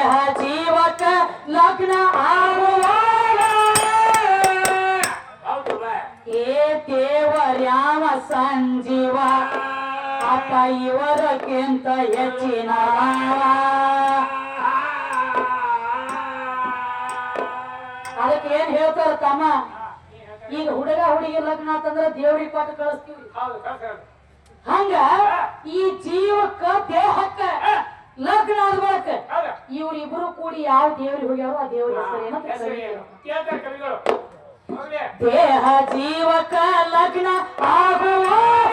ದೇಹ ಜೀವಕ ಲಗ್ನ ಆಗುವಾಗ ಏ ದೇವರ್ಯಾವ ಸಂಜೀವ ಅಪ್ಪ ಇವರಕ್ಕಿಂತ ಹೆಚ್ಚಿನ ಅದಕ್ಕೆ ಏನ್ ಹೇಳ್ತಾರ ತಮ್ಮ ಈಗ ಹುಡುಗ ಹುಡುಗಿ ಲಗ್ನ ಅಂತಂದ್ರೆ ದೇವ್ರಿಗೆ ಕೊಟ್ಟು ಕಳಿಸ್ತೀವಿ ಹಂಗ ಈ ಜೀವಕ್ಕ ದೇಹಕ್ಕ ಲಗ್ನ ಆದ ಬಳಕ ಇವ್ರಿಬ್ರು ಕೂಡಿ ಯಾವ ದೇವ್ರಿಗೆ ಹೋಗ್ಯಾರೋ ಆ ದೇವ್ರ ಹೆಸರೇನು ದೇಹ ಜೀವಕ ಲಗ್ನ ಆಗುವಾಗ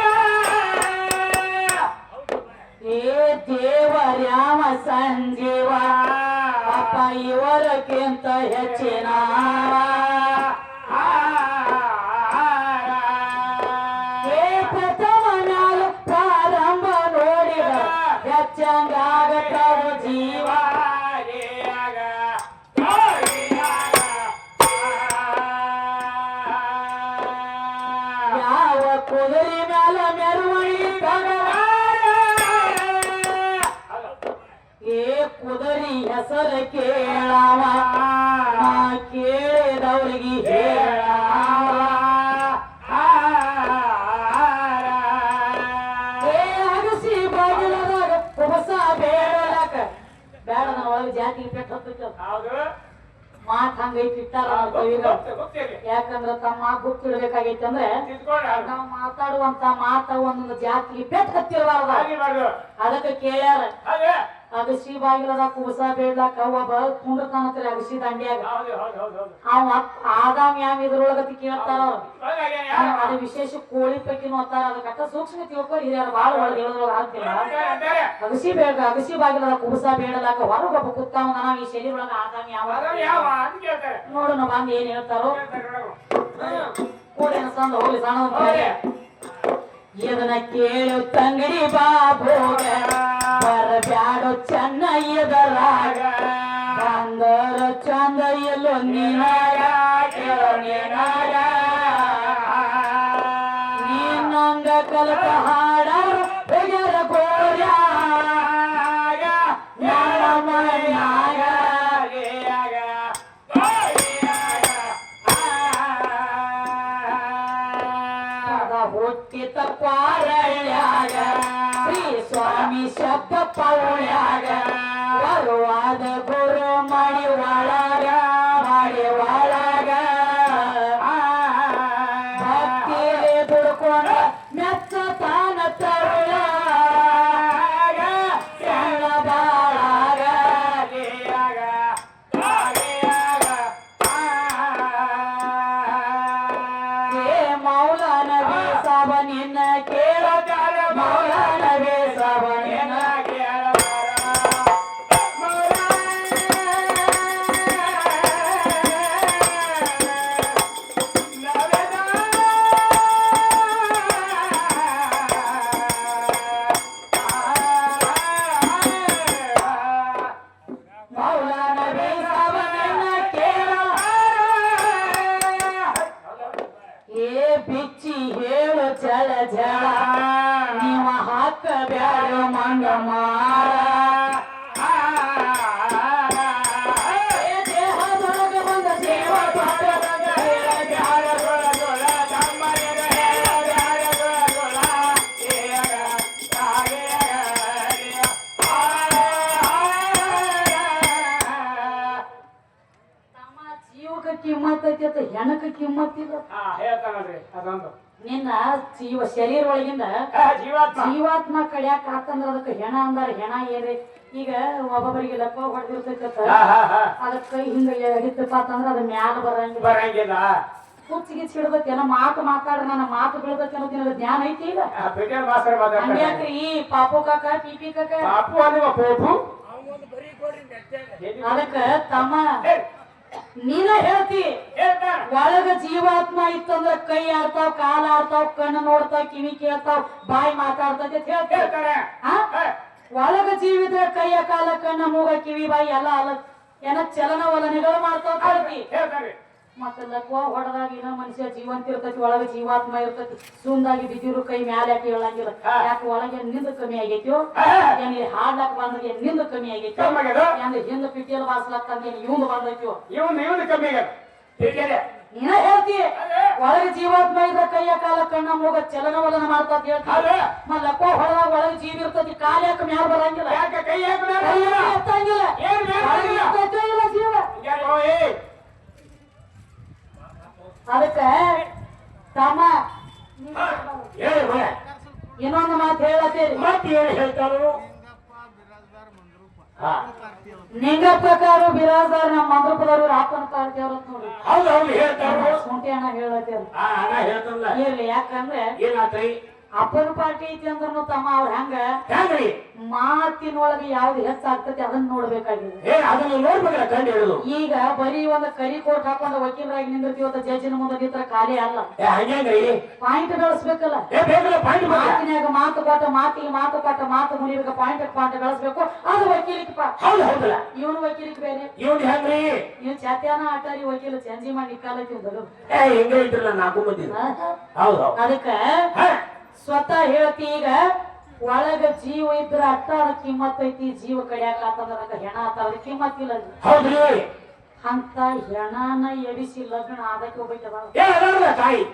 ಏ ದೇವರ್ಯಾಮ ಸಂಜೀವ ಅಪ್ಪ ಇವರಕ್ಕಿಂತ ಹೆಚ್ಚಿನ ಪ್ರಥಮ ಮ್ಯಾಲ ಪ್ರಾರಂಭ ನೋಡಿದ ಹೆಚ್ಚಂಗಾಗತ್ತವ ಜೀವ ಯಾವ ಕುದುರೆ ಮ್ಯಾಲ ಮೆರವಣಿಗೆ ಏ ಕುದುರೆ ಹೆಸರು ಕೇಳವ ಕೇಳಿದವ್ರಿಗೆ ಹೇಳವ ಏ ಅಗಸಿ ಬಾಗಿಲದಾಗ ಕುಬಸ ಬೇಡಲಕ ಬೇಡ ನನ್ನ ಒಳಗೆ ಜಾತಿಗೆ ಪೆಟ್ಟು ಹತ್ತೈತೆ ಮಾತ್ ಹಂಗೈತಿ ಇಟ್ಟಾರ ಯಾಕಂದ್ರ ತಮ್ಮ ಗುರ್ತಿಡ್ಬೇಕಾಗೈತಿ ಅಂದ್ರೆ ನಾವು ಮಾತಾಡುವಂತ ಮಾತ ಒಂದೊಂದು ಜಾತಿಗೆ ಪೆಟ್ಟು ಹತ್ತಿರಬಾರ್ದು ಅದಕ್ಕೆ ಕೇಳ್ಯಾರ ಅಗಸಿ ಬಾಗಿಲದ ಕುಬಸ ಬೇಡ್ಲಾಕ ಒಬ್ಬ ಕುಂಡ್ರತಾನತ್ರಿ ಅಗಸಿ ದಂಡ್ಯಾಗ ಅವ ಆದಾಮ್ ಯಾಮ್ ಇದ್ರೊಳಗತಿ ಕೇಳ್ತಾರ ಅದು ವಿಶೇಷ ಕೋಳಿ ಪೈಕಿನೂ ಅಂತಾರ ಅದಕ್ಕ ಸೂಕ್ಷ್ಮ ತಿಳ್ಕೊಂಡು ಹಿರಿಯರ ಬಾಳ ಒಳಗೆ ಹೇಳದ್ರೊಳಗ ಆಗ್ತಿಲ್ಲ ಅಗಸಿ ಬಾಗಿಲದ ಕುಬಸ ಬೇಡಲಾಕ ಹೊರಗೊಬ್ಬ ಕುತ್ತಾವ ನಾವ್ ಈ ಶರೀರ ಒಳಗ ಆದಾಮ್ ಯಾವ ನೋಡೋಣ ಬಂದ್ ಏನ್ ಹೇಳ್ತಾರೋ ಕೂಡೇನ ಸಂದ ಹೋಗ್ಲಿ ಸಣ್ಣ ಇದನ್ನ ಕೇಳು ತಂಗಡಿ ಬಾಬೋಗ ಬರಬ್ಯಾಡೋ ಚೆನ್ನ ಎದರಾಗ ಬಂದರ ಚಂದ ಎಲ್ಲೋ ನೀನಾಗ ನೀನಂಗ ಕಲಕ ಹಾಡ ಹೋಗ್ಯಾರ ಗೋರ್ಯಾಗ ನನ್ನ ಮನ್ಯಾಗ ಹುಟ್ಟಿತ ಪಾರಳ್ಯಾಗ ಶ್ರೀ ಸ್ವಾಮಿ ಶಬ್ದ ಪೌಳ್ಯಾಗ ಬರುವಾದ ಗುರು ಮಡಿ ಒಳಗ ಭಕ್ತಿಗೆ ದುಡ್ಕೊಂಡ ಮೆಚ್ಚ ತಾನ ತರುಳಾಗ ಸಣ್ಣ ಬಾಳಾಗ ಮೌಲಾನ ಬೇಸಾಬ ನಿನ್ನ ಕೇಳ ಮೌಲಾನ ಬೇಸಾಬ ನಿನ್ನ ಮೌಲಾನ ಬೇಸಾಬ ನಿನ್ನ ಕೇಳ ಏ ಬಿಚ್ಚಿ ಹೇಳು ಜಳ ಜಳ ನೀವ ಹಾಕ ಬ್ಯಾಡ ಮಂಗ ಮಾರ ದೇಹದೊಳಗ ಬಂದ ಜೀವ ಜೀವಕ ಕಿಮ್ಮತ್ ಐತಿ ಅಂತ ಹೆಣಕ ಕಿಮ್ಮತ್ ಇಲ್ಲ ನಿನ್ನ ಜೀವ ಶರೀರ ಒಳಗಿಂದ ಜೀವಾತ್ಮ ಕಡಿಯಾಕ ಆತಂದ್ರ ಅದಕ್ಕೆ ಹೆಣ ಅಂದಾರ ಹೆಣ ಏನ್ರಿ ಈಗ ಒಬ್ಬೊಬ್ಬರಿಗೆ ಲಪ್ಪ ಹೊಡೆದಿರ್ತೈತ ಅದಕ್ಕ ಹಿಂಗ ಹಿತ್ತಪ್ಪ ಅಂತಂದ್ರ ಅದ ಮ್ಯಾಲ ಬರಂಗಿಲ್ಲ ಕುಚ್ಚಿಗೆ ಹಿಡ್ದೈತಿ ಏನೋ ಮಾತಾಡ್ರ ನನ್ನ ಮಾತು ಬೀಳ್ದೈತಿ ಅನ್ನೋದು ಜ್ಞಾನ ಐತಿ ಈಗ ಹಂಗ್ಯಾಕ್ರಿ ಪಾಪು ಕಾಕ ಪಿಪಿ ಕಾಕ ಅದಕ್ಕ ತಮ್ಮ ನೀನ ಹೇಳ್ತಿ ಒಳಗ ಜೀವಾತ್ಮ ಇತ್ತಂದ್ರ ಕೈ ಆಡ್ತಾವ್ ಕಾಲ ಆಡ್ತಾವ್ ಕಣ್ಣು ನೋಡ್ತಾವ್ ಕಿವಿ ಕೇಳ್ತಾವ್ ಬಾಯಿ ಮಾತಾಡ್ತೈತಿ ಅಂತ ಹೇಳ್ತಾರೆ ಒಳಗ ಜೀವಿದ್ರ ಕೈಯ ಕಾಲ ಕಣ್ಣ ಮೂಗ ಕಿವಿ ಬಾಯಿ ಎಲ್ಲ ಅಲ್ಲ ಏನ ಚಲನವಲನೆಗಳು ಮಾಡ್ತಾವ್ ಹೇಳ್ತಿ ಮತ್ತೆ ಲಕ್ವ ಹೊಡೆದಾಗ ಏನೋ ಮನುಷ್ಯ ಜೀವಂತ ಇರ್ತೈತಿ, ಒಳಗೆ ಜೀವಾತ್ಮ ಇರ್ತೈತಿ. ಸುಂದಾಗಿ ಬಿದ್ದಿರು ಕೈ ಮ್ಯಾಲೆ ಯಾಕೆ ಹೇಳಂಗಿಲ್ಲ. ಯಾಕೆ ಒಳಗೆ ನಿಂದ ಕಮ್ಮಿ ಆಗೈತೋ, ಏನ್ ಹಾಡ್ಲಾಕ್ ಬಂದ್ರೆ ನಿಂದ ಕಮ್ಮಿ ಆಗೈತೋ, ಏನ್ ಹಿಂದ ಪಿಟಿಯಲ್ಲಿ ಬಾಸ್ಲಾಕ್ತಂದ ಏನ್ ಇವಂದು ಬಂದೈತೋ, ಇವನು ಕಮ್ಮಿ ಆಗ್ಯಾರ. ನೀನ ಹೇಳ್ತಿ ಒಳಗೆ ಜೀವಾತ್ಮ ಇದ್ರ ಕೈಯ ಕಾಲ ಕಣ್ಣ ಮೂಗ ಚಲನವಲನ ಮಾಡ್ತಾ ಅಂತ ಹೇಳ್ತಿ. ಮತ್ ಲಕ್ವ ಹೊಡೆದಾಗ ಒಳಗೆ ಜೀವ ಇರ್ತೈತಿ, ಕಾಲ ಯಾಕೆ ಮ್ಯಾಲ ಬರಂಗಿಲ್ಲ, ಕೈ ಎತ್ತಂಗಿಲ್ಲ, ಇಲ್ಲ ಜೀವ. ಅದಕ್ಕ ತಮ್ಮ ಇನ್ನೊಂದು ಮಾತು ಹೇಳತ್ತೀರಿ. ಹೇಳ್ತಾರು ನಿಂಗಪ್ಪಕಾರು ಬಿರಾಜಾರ್ ನಮ್ಮ ಮಂದ್ರಪದವ್ರು ಆಪನ ಪಾರ್ಟಿಯವ್ರ ನೋಡಿ. ಹೌದು ಹೇಳ್ತಾರು. ಸುಂಟಿ ಅಣ್ಣ ಹೇಳತ್ತೀರಿ. ಹೇಳ್ತಾರಲ್ಲ ಇರ್ಲಿ, ಯಾಕಂದ್ರೆ ಏನಾತ್ರಿ ಅಪ್ಪನ ಪಾರ್ಟಿ ಐತಿ ಅಂದ್ರೂ ತಮ್ಮ ಅವ್ರ ಹೆಂಗ್ರಿ ಮಾತಿನೊಳಗೆ ಯಾವ್ದು ಹೆಚ್ಚಾಗ್ತತಿ ಅದನ್ನ ನೋಡ್ಬೇಕಾಗಿದೆ. ಅದನ್ನ ನೋಡ್ಬೇಕಲ್ಲ ಕಂಡು ಹೇಳುದು. ಈಗ ಬರೀ ಒಂದು ಕರಿ ಕೋಟ್ ಹಾಕೊಂಡ ವಕೀಲರಾಗಿ ನಿಂದಿರ್ತೀವತ್ತ ಜಡ್ಜಿನ ಮುಂದೆ ನಿಂತರ ಖಾಲಿ ಅಲ್ಲ. ಹಂಗ್ರಿ ಪಾಯಿಂಟ್ ಬೆಳೆಸ್ಬೇಕಲ್ಲ. ಮಾತಿನಾಗ ಮಾತು ಕೊಟ್ಟ ಮಾತಿಗೆ ಮಾತು ಕೊಟ್ಟ ಮಾತು ಮುನಿಬೇಕು, ಪಾಯಿಂಟ್ ಬೆಳೆಸ್ಬೇಕು. ಅದು ವಕೀಲಿಗೆ ಹೌದು ಹೌದಲ್ಲ. ಇವನು ವಕೀಲಿಗೆ ಬೇರೆ, ಇವನ್ ಹೆಂಗ್ರಿ ನೀವು ಚಾತ್ಯಾನ ಆಟಾರಿ ವಕೀಲ ಚಂಜಿ ಮಾಡಿ ನಿಕ್ಕಾಲತ್ತೀವಿ. ಹೆಂಗ ಇದ್ರಲ್ಲ ನಾಲ್ಕು ಮಂದಿ. ಹೌದು ಅದಕ್ಕ ಸ್ವತಃ ಹೇಳ್ತಿ. ಈಗ ಒಳಗ ಜೀವ ಇದ್ರ ಅಟ್ಟ ಅದ ಕಿಮ್ಮತ್ ಐತಿ, ಜೀವ ಕಡಿಯಾಕಂತಂದ್ರ ಹೆಣ ಆತಾರ ಕಿಮ್ಮತ್ ಇಲ್ಲ. ಹೌದ್ರಿ ಅಂತ ಹೆಣನ ಎಬಿಸಿ ಲಗ್ನ ಆದಕ್ಕೆ ಹೋಗ್ಬೇಕದ ತಾಯಿ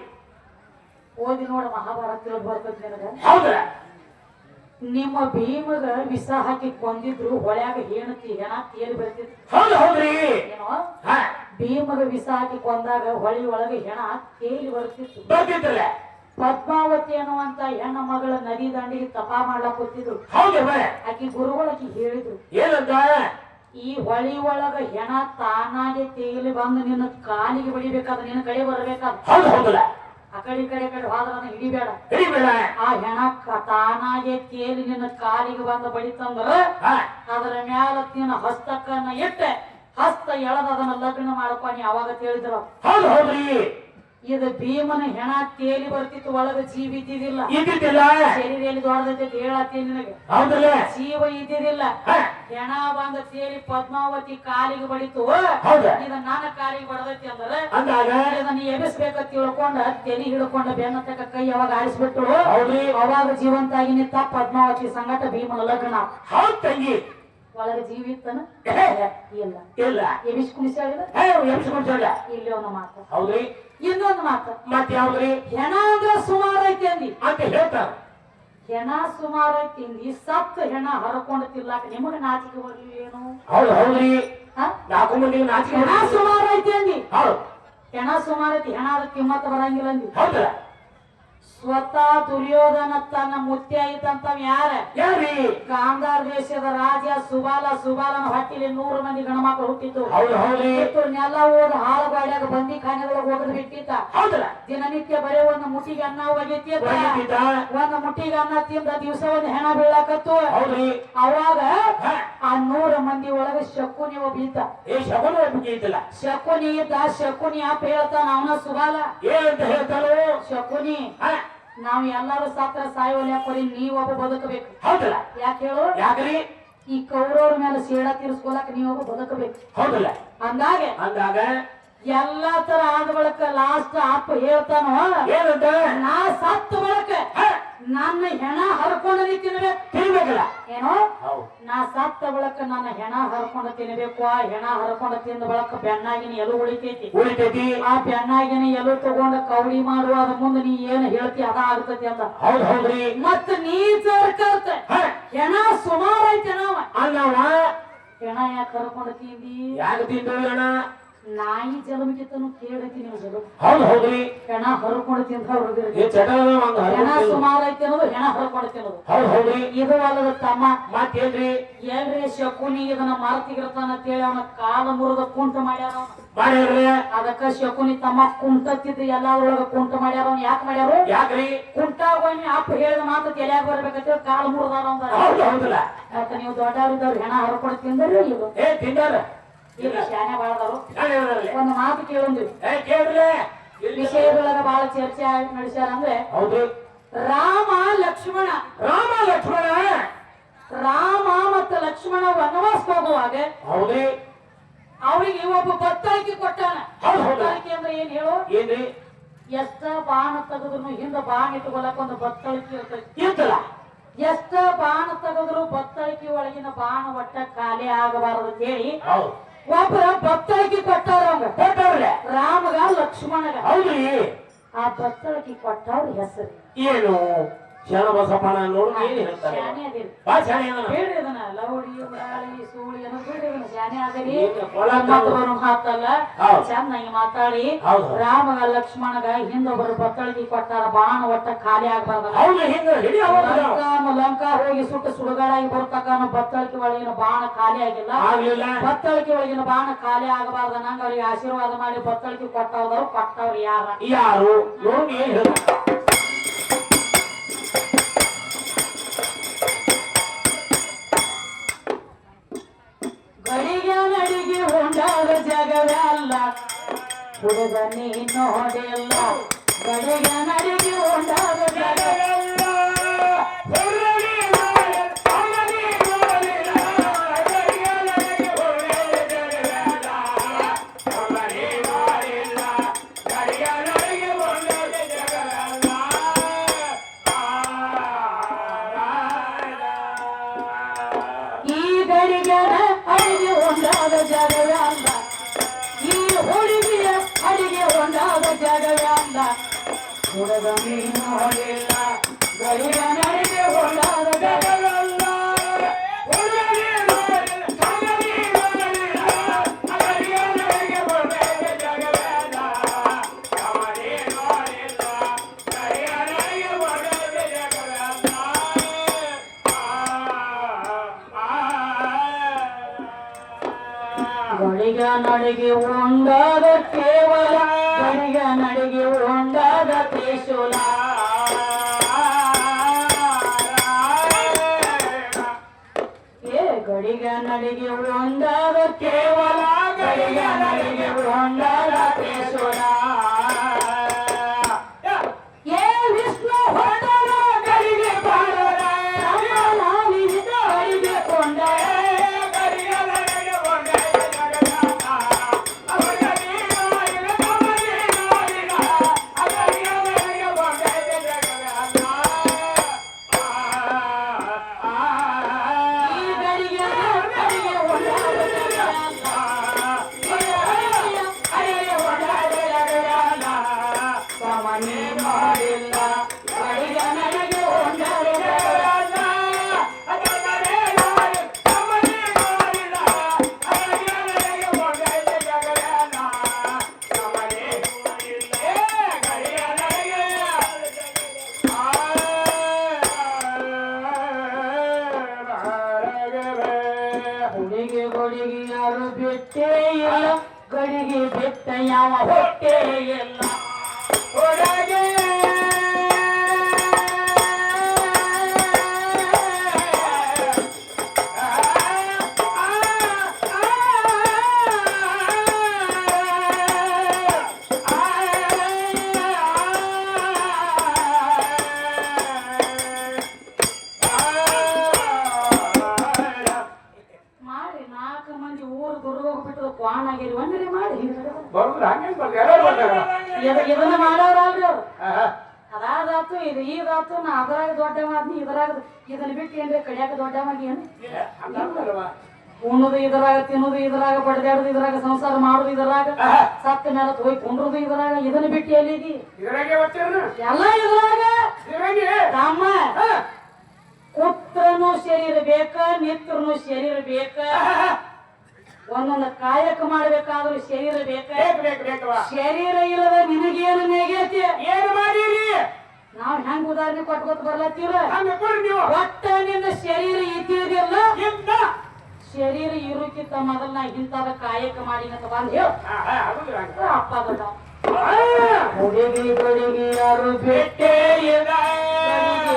ಓದಿ ನೋಡ ಮಹಾಭಾರತ ಬರ್ತೈತಿ ನನಗ. ಹೌದ್ರ ನಿಮ್ಮ ಭೀಮಗ ವಿಷ ಹಾಕಿ ಕೊಂದಿದ್ರು, ಹೊಳ್ಯಾಗ ಹೆಣತಿ ಹೆಣ ತೇಲಿ ಬರ್ತಿತ್ತು. ಹೌದು ಹೌದ್ರಿ ಏನೋ ಭೀಮಗ ವಿಷ ಹಾಕಿ ಕೊಂದಾಗ ಹೊಳಿ ಒಳಗೆ ಹೆಣ ತೇಲಿ ಬರ್ತಿತ್ತು. ಬರ್ತಿತ್ತಲ್ಲ. ಪದ್ಮಾವತಿ ಅನ್ನುವಂತ ಹೆಣ್ಣ ಮಗಳ ನದಿ ದಂಡಿಗೆ ತಪ ಮಾಡ್ಲಾಕ್ ಹೋಗ್ತಿದ್ರು. ಆಕಿ ಗುರುಗಳಾಕಿ ಹೇಳಿದ್ರು ಏನಂತ, ಈ ಹೊಳಿ ಒಳಗ ಹೆಣ ತಾನಾಗೆ ತೇಲಿ ಬಂದು ನಿನ್ನ ಕಾಲಿಗೆ ಬಡಿಬೇಕಾದ್ರೆ ನಿನ್ನ ಕಡೆ ಬರ್ಬೇಕಾದ್ರೆ ಆ ಕಡೆ ಹೋದ್ರ ಹಿಡಿಬೇಡ. ಆ ಹೆಣ ತಾನಾಗೆ ತೇಲಿ ನಿನ್ನ ಕಾಲಿಗೆ ಬಂದು ಬಡಿತಂದ್ರ ಅದರ ಮ್ಯಾಲ ನಿನ್ನ ಹಸ್ತಕ್ಕನ್ನ ಇಟ್ಟೆ ಹಸ್ತ ಎಳದ ಅದನ್ನ ಲಗ್ನ ಮಾಡ್ಕೊನಿ ಅವಾಗ ತಿಳಿದ್ರು. ಇದು ಭೀಮನ ಹೆಣ ತೇಲಿ ಬರ್ತಿತ್ತು, ಒಳಗ ಜೀವ ಇದ್ದಿದ್ದಿಲ್ಲ. ಶರೀರಲ್ಲಿ ದೊಡ್ಡದೈತಿ ಹೇಳತ್ತೀನಿ ನಿನಗೆ. ಜೀವ ಇದ್ದಿದ್ದಿಲ್ಲ. ಹೆಣ ಬಂದ ತೇಲಿ ಪದ್ಮಾವತಿ ಕಾಲಿಗೆ ಬಡಿತು. ಇದ ನನ್ನ ಕಾಲಿಗೆ ಬಡದೈತಿ ಅಂದ್ರೆ ಇದನ್ನ ಎಬ್ಬಿಸ್ಬೇಕಂತ ತಿಳ್ಕೊಂಡ ತೆಲಿ ಹಿಡ್ಕೊಂಡ ಬೆನ್ನ ತಕ್ಕ ಕೈ ಅವಾಗ ಆಡಿಸ್ಬಿಟ್ಟು ಅವಾಗ ಜೀವಂತ ಆಗಿ ನಿಂತ ಪದ್ಮಾವತಿ ಸಂಗಟ ಭೀಮನ ಲಗ್ನ. ಒಳಗೆ ಜೀವ ಇತ್ತನ ಇಲ್ಲ ಎಬಿಸ್ ಕುಣಿಸಾಡಿದ. ಇಲ್ಲಿ ಒಂದು ಮಾತು ಹೌದ್ರಿ. ಇನ್ನೊಂದು ಮಾತು ಮತ್ತೆ ಯಾವ್ದ್ರಿ, ಹೆಣ ಅಂದ್ರ ಸುಮಾರು ಐತಿ ಅಂದಿ ಅಂತ ಹೇಳ್ತಾರ. ಹೆಣ ಸುಮಾರು ಐತಿ ಅಂದಿ, ಸತ್ತು ಹೆಣ ಹರಕೊಂಡ ತಿರ್ಲಾಕ ನಿಮಗ ನಾಚಿಕೆ ಬರ್ಲಿ ಏನು? ಹೌದು ಹೌದ್ರಿ. ನಾಲ್ಕು ಮಂದಿ ನಾಚಿಕೆ ಹೆಣ ಸುಮಾರು ಐತಿ ಅಂದಿ. ಹೌದು ಹೆಣ ಸುಮಾರು ಐತಿ, ಹೆಣ ಅದ ಕಿಮ್ಮತ್ ಬರಂಗಿಲ್ಲ ಅಂದಿ. ಹೌದಲ್ಲ. ಸ್ವತಃ ದುರ್ಯೋಧನ ತನ್ನ ಮುತ್ಯ ಐತಂತ ಯಾರ್ರಿ? ಗಾಂಧಾರ ದೇಶದ ರಾಜ ಸುಬಾಲನ ಹೊಟ್ಟಿಲಿ 100 ಮಂದಿ ಗಣಮಕ್ಳು ಹುಟ್ಟಿದ್ದು. ನೆಲ ಓದ ಹಾಳುಗಾಡ್ಯಾಗ ಬಂದಿ ಖಾನೆದೊಳಗೆ ಹೋಗದ್ ಬಿಟ್ಟಿದ್ದ. ದಿನನಿತ್ಯ ಬರೀ ಒಂದು ಮುಟ್ಟಿಗೆ ಅನ್ನ ಒಗಿತಿದ್ದ. ಒಂದು ಮುಟ್ಟಿಗೆ ಅನ್ನ ತಿಂದ ದಿವಸ ಒಂದು ಹೆಣ ಬೀಳಾಕತ್ತು. ಅವಾಗ ಆ 100 ಮಂದಿ ಒಳಗೆ ಶಕುನಿ ಒಬ್ಬ ಇದ್ದ. ಶಕುನಿ ಇದ್ದ. ಶಕುನಿ ಅಪ್ಪ ಹೇಳ್ತಾನ ಅವನ ಸುಬಾಲ ಏನಂತ ಹೇಳ್ತಾರೋ, ಶಕುನಿ ನಾವ್ ಎಲ್ಲಾರು ಸಾತ್ರ ಸಾಯೋಲ್ ಯಾಕೋರಿ ನೀವೊಬ್ಬ ಬದುಕಬೇಕು. ಹೌದಲ್ಲ. ಯಾಕೆ ಹೇಳು? ಯಾಕ್ರಿ? ಈ ಕೌರವ್ರ ಮೇಲೆ ಸೇಡ ತೀರ್ಸ್ಕೊಳಕ್ ನೀವೊಬ್ಬ ಬದುಕಬೇಕು. ಹೌದಲ್ಲ. ಅಂದಾಗ ಎಲ್ಲಾ ತರ ಆದ ಬಳಕ ಲಾಸ್ಟ್ ಅಪ್ಪ ಹೇಳ್ತಾನೋ ಏನಂತ, ನಾ ಸತ್ತ ಬಳಕ ನನ್ನ ಹೆಣ ಹರ್ಕೊಂಡ ತಿನ್ಬೇಕು. ತಿನ್ಬೇಕಲ್ಲ ಏನೋ, ನಾ ಸತ್ತ ಬಳಕ ನನ್ನ ಹೆಣ ಹರ್ಕೊಂಡ ತಿನ್ಬೇಕು. ಆ ಹೆಣ ಹರ್ಕೊಂಡ ತಿಂದ ಬಳಕ ಬೆನ್ನಾಗಿನ ಎಲು ಉಳಿತೈತಿ. ಆ ಬೆನ್ನಾಗಿನ ಎಲು ತಗೊಂಡ ಕೌಡಿ ಮಾಡುವ ಅದ ಮುಂದೆ ನೀ ಏನ್ ಹೇಳ್ತಿ ಅದ ಆಗ್ತತಿ ಅಂತ. ಹೌದ್ರಿ. ಮತ್ತ ನೀ ಕರ್ತ ಹೆಣ ಸುಮಾರು ಐತಿ ಹೆಣ ಯಾಕೆ ಹರ್ಕೊಂಡ ತಿಂದಿ? ಯಾಕೆ ತಿಂದ್ರಿ ಹೆಣ? ನಾಯಿ ಜಲಮಕ್ಕಿತ್ತನು ಕೇಳೈತಿ ನೀವು ಜಲ. ಹೌದ್ರಿ. ಹೆಣ ಹರ್ಕೊಂಡು ತಿಂದ್ರ ಹೆಣ ಸುಮಾರು ಐತಿ ಅನ್ನೋದು ಹೆಣ ಹರ್ಕೊಂಡು ತಿನ್ನೋದು. ಹೌದ್ರಿ. ಇದು ಅಲ್ಲದ ತಮ್ಮ ಮತ್ತೇನ್ರಿ? ಎಲ್ರಿ ಶಕುನಿ ಇದನ್ನ ಮಾರ್ತಿಗಿರ್ತಾನ ಅಂತೇಳಿ ಅವನ ಕಾಲ ಮುರಿದ ಕುಂಟ ಮಾಡ್ಯಾರ. ಅದಕ್ಕ ಶಕುನಿ ತಮ್ಮ ಕುಂಟತ್ತಿದ್ದು ಎಲ್ಲಾದ್ರೊಳಗ ಕುಂಟ ಮಾಡ್ಯಾರ. ಅವ್ನ ಯಾಕೆ ಮಾಡ್ಯಾರು? ಯಾಕ್ರಿ? ಕುಂಟಾಗೋನಿ ಅಪ್ಪ ಹೇಳಿದ ಮಾತು ತಲೆಯಾಗ ಬರ್ಬೇಕಂತ ಕಾಲ ಮುರಿದಾರ. ಯಾಕ ನೀವು ದೊಡ್ಡವ್ರಿದ್ದವ್ರು ಹೆಣ ಹರ್ಕೊಂಡು ತಿಂದ್ರಿ? ತಿಂದಾರ. ಶಾನೆ ಬಾಳದವರು ಒಂದು ಮಾತು ಕೇಳೊಂದ್ರಿ. ವಿಷಯದೊಳಗ ಬಹಳ ಚರ್ಚೆ ನಡೆಸ್ಯಾರ. ಅಂದ್ರೆ ರಾಮ ಲಕ್ಷ್ಮಣ ಮತ್ತು ಲಕ್ಷ್ಮಣ ವನವಾಸ ಹೋಗುವಾಗ ಅವ್ರಿಗೆ ಒಬ್ಬ ಬತ್ತಾಕಿ ಕೊಟ್ಟಾನ. ಹೌದು ಹೌದು ಬತ್ತಳಿಕೆ ಅಂದ್ರೆ ಏನ್ ಹೇಳು? ಏನ್ರಿ ಎಷ್ಟ ಬಾಣ ತೆಗೆದ್ರು ಹಿಂದ ಬಾಣ ಇಟ್ಕೊಳಕ್ ಒಂದು ಬತ್ತಳಿಕೆ ಇರ್ತೈತಿ. ಇರ್ತಲ್ಲ ಎಷ್ಟ ಬಾಣ ತೆಗೆದ್ರು ಬತ್ತಳಿಕೆ ಒಳಗಿನ ಬಾಣ ಒಟ್ಟ ಖಾಲಿ ಆಗಬಾರದು ಅಂತ ಹೇಳಿ ಹೌದು ಒಬ್ರ ಬತ್ತಳಿಕೆ ಕೊಟ್ಟಾರ ಅವಂಗ. ಕೊಟ್ಟವ್ರೆ ರಾಮಗ ಲಕ್ಷ್ಮಣಗ. ಹೌದ್ರಿ ಆ ಬತ್ತಳಿಕೆ ಕೊಟ್ಟವ್ರ ಹೆಸರು ಏನು ಶರಣ ಬಸಪ್ಪಣ್ಣ ನೋಡು ಏನ್ ಹೇಳ್ತಾರೆ ಶಾನೆ ಅದಿರಿ. ಬಾ ಶಾಣೆ ಅದನ. ಬೇಡ್ರಿ ಇದನ್ನ ಲವಡಿ ಉಡಾಳಿ ಸೂಳಿ ಅನ್ನೋ ಬೇಡ್ರಿ ಇದನ್ನ ಶಾನೆ ಆಗರಿ. ಏನು ಕೊಳಕ? ಮತ್ತೊಬ್ಬರು ಮಾತಲ್ಲ ಹೌದು. ಚೆನ್ನಾಗಿ ಮಾತಾಡಿ ಹೌದು. ರಾಮಗ ಲಕ್ಷ್ಮಣಗ ಹಿಂದೊಬ್ಬರು ಬತ್ತಳಿಕೆ ಕೊಟ್ಟಾರ ಬಾಣ ಒಟ್ಟ ಖಾಲಿ ಆಗ್ಬಾರ್ದ. ಹೌದು ಹಿಂಗ ಹಿಡಿ ಲಂಕಾ ಹೋಗಿ ಸುಟ್ಟು ಸುಡುಗಾಡಾಗಿ ಬರ್ತಕ್ಕ ಬತ್ತಳಿಕೆ ಒಳಗಿನ ಬಾಣ ಖಾಲಿ ಆಗಿಲ್ಲ. ಆಗ್ಲಿಲ್ಲ ಬತ್ತಳಿಕೆ ಒಳಗಿನ ಬಾಣ ಖಾಲಿ ಆಗಬಾರ್ದ ನಂಗ ಅವ್ರಿಗೆ ಆಶೀರ್ವಾದ ಮಾಡಿ ಬತ್ತಳಿಕೆ ಕೊಟ್ಟವ್ರು ಕೊಟ್ಟವ್ರು ಯಾರ? ಯಾರು ನೋಡು ಏನ್ ಹೇಳ್ತಾರೆ ಗಡಿಗೆ ನಡಿಗೆ ಹೊಂಡಾದ ಜಗವೇ ಅಲ್ಲ ಹುಡುಗ ನೀ ನೋಡಿಲ್ಲ. ಗಡಿಗೆ ನಡಿಗೆ ಹೊಂಡಾದ ಜಗವೇ ಈ ಗಡಿಗೆ ಅಡಿಗೆ ಹೊಂಡಾದ ಜಗವೇ ಅಲ್ಲ. ಈ ಹುಡುಗಿಯ ಅಡಿಗೆ ಹೊಂಡಾದ ಜಗವೇ ಅಲ್ಲ ಹುಡುಗ ನೀ ನೋಡಿಲ್ಲ. ಗಡಿಗೆ ನಡಿಗೆ ಹೊಂಡಾದ ಜಗವೇ ಅಲ್ಲ. ಗಡಿಗ ನಡಿಗೆ ಉಂಡಾದ ಕೇವಲ ಗಡಿಗ ನಡಿಗೆ ಉಂಡಾದ ತ್ರಿಶೂಲ. ಏ ಗಡಿಗ ನಡಿಗೆ ಉಂಡಾದ ಕೇವಲ ಗಡಿಗ ನಡಿಗೆ ಉಂಡಾದ ತ್ರಿಶೂಲ. ಏ ವಿಷ್ಣು ಹೊಡೆದ ಗಡಿಗೆ ಬಾಳದ ರಾಮಲಾಲಿಸಿದ ಗಡಿಗೆ ಕೊಂಡ. ಹುಡುಗಿ ಹುಡುಗಿ ಯಾರು ಬಿಟ್ಟೇ ಇಲ್ಲ ಗಡಿಗೆ ಬಿಟ್ಟ ಯಾವ ಹೊಟ್ಟೆ ಇಲ್ಲ. ಹೊರಗೆ ಮಾಡಿ 4 ಮಂದಿ ಊರು ದುರ್ಗೋಗ ಬಿಟ್ಟು ಕ್ವಾಣ ಆಗಿರಿ ಒಂದ್ರಿ ಮಾಡಿ ಇದನ್ನ ಮಾಡೋರಲ್ರಿ ಅವ್ರು. ಅದಾದಾತು ಇದು ಇದಾತು ನಾ ಅದ್ರಾಗ ದೊಡ್ಡ ಮಾದ್ನಿ ಇದ್ರಾಗ ಇದನ್ನ ಬಿಟ್ಟು ಏನ್ರಿ ಕಡಿಯಾಕ ದೊಡ್ಡ ಮಾಗಿ ಏನು ಉಣ್ಣುದು ಇದ್ರಾಗ ತಿನ್ನುದು ಇದ್ರಾಗ ಬಡದಾಡುದು ಇದ್ರಾಗ ಸಂಸಾರ ಮಾಡುದು ಇದ್ರಾಗ ಸತ್ತ ಮೇಲೆ ಹೋಗಿ ಕುಂಡ್ರುದು ಇದ್ರಾಗ ಇದನ್ನ ಬಿಟ್ಟು ಎಲ್ಲಿದಿ ಎಲ್ಲ ಇದ್ರಾಗ ತಮ್ಮ. ಕುತ್ರನು ಶರೀರ ಬೇಕ ನಿತ್ರನು ಶರೀರ ಬೇಕ. ಒಂದೊಂದು ಕಾಯಕ ಮಾಡ್ಬೇಕಾದ್ರೂ ಶರೀರ ಬೇಕ. ಶರೀರ ಇಲ್ಲದ ನಿನಗೇನು ನೆಗೆತಿ ಏನ್ ಮಾಡಿರಿ ನಾವ್ ಹೆಂಗ್ ಉದಾಹರಣೆ ಕೊಟ್ಕೊತ ಬರ್ಲತ್ತೀರ. ಒಟ್ಟ ನಿನ್ನ ಶರೀರ ಇದ್ದಿದಿಲ್ಲ. ಶರೀರ ಇರೋಕ್ಕಿಂತ ಮೊದಲ ನಾ ಇಂಥದ ಕಾಯಕ ಮಾಡಿ ಅಂತ ಬಂದ್ ಹೇಳ ಅಪ್ಪ ದೊಡ್ಡ ಹುಡುಗಿ ಹುಡುಗಿ ಯಾರು ಬಿಟ್ಟೇ ಇಲ್ಲ